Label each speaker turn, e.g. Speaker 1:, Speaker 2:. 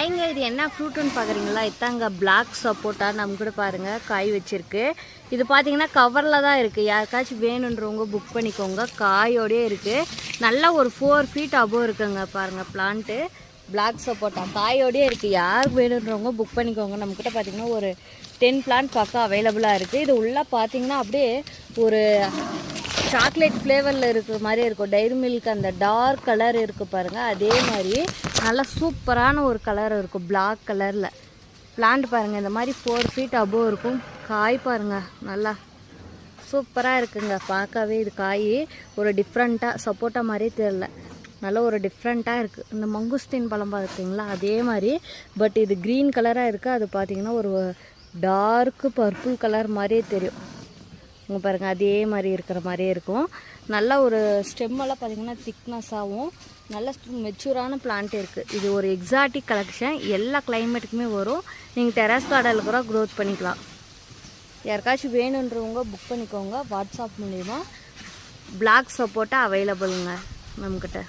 Speaker 1: ஹாய்ங்க, இது என்ன ஃப்ரூட்டுன்னு பார்க்குறீங்களா? இதாங்க பிளாக் சப்போட்டா. நம்ம கூட பாருங்கள் காய் வச்சுருக்கு. இது பார்த்தீங்கன்னா கவரில் தான் இருக்குது. யாருக்காச்சும் வேணுன்றவங்க புக் பண்ணிக்கோங்க. காயோடயே இருக்குது. நல்லா ஒரு 4 feet அபோவ் இருக்குங்க. பாருங்கள் பிளான்ட்டு பிளாக் சப்போட்டா காயோடயே இருக்குது. யாருக்கு வேணுன்றவங்க புக் பண்ணிக்கோங்க. நம்மக்கிட்ட பார்த்தீங்கன்னா ஒரு 10 பிளான்ட் பக்கம் அவைலபிளாக இருக்குது. இது உள்ளே பார்த்தீங்கன்னா அப்படியே ஒரு சாக்லேட் ஃப்ளேவரில் இருக்கிற மாதிரி இருக்கும். டைரி மில்க் அந்த டார்க் கலர் இருக்குது பாருங்கள், அதே மாதிரி நல்லா சூப்பரான ஒரு கலர் இருக்கும் பிளாக் கலரில். பிளான்ட் பாருங்கள் இந்த மாதிரி 4 feet அபோவ் இருக்கும். காய் பாருங்கள் நல்லா சூப்பராக இருக்குங்க. பார்க்கவே இது காய் ஒரு டிஃப்ரெண்ட்டாக சப்போட்டா மாதிரியே தெரில, நல்ல ஒரு டிஃப்ரெண்ட்டாக இருக்குது. இந்த மங்குஸ்தீன் பழம் பார்த்தீங்களா அதே மாதிரி, பட் இது க்ரீன் கலராக இருக்குது. அது பார்த்திங்கன்னா ஒரு டார்க்கு பர்பிள் கலர் மாதிரியே தெரியும். இங்கே பாருங்கள் அதே மாதிரி இருக்கிற மாதிரியே இருக்கும். நல்ல ஒரு ஸ்டெம்மெல்லாம் பார்த்திங்கன்னா திக்னஸாகவும் நல்ல மெச்சூரான பிளான்ட் இருக்குது. இது ஒரு எக்ஸாட்டிக் கலெக்ஷன். எல்லா கிளைமேட்டுக்குமே வரும். நீங்கள் டெரஸ் கார்டனில் கூட க்ரோத் பண்ணிக்கலாம். யாருக்காச்சும் வேணுன்றவங்க புக் பண்ணிக்கோங்க. வாட்ஸ்அப் மூலிமா பிளாக் சப்போட்டா அவைலபிளுங்க நம்மக்கிட்ட.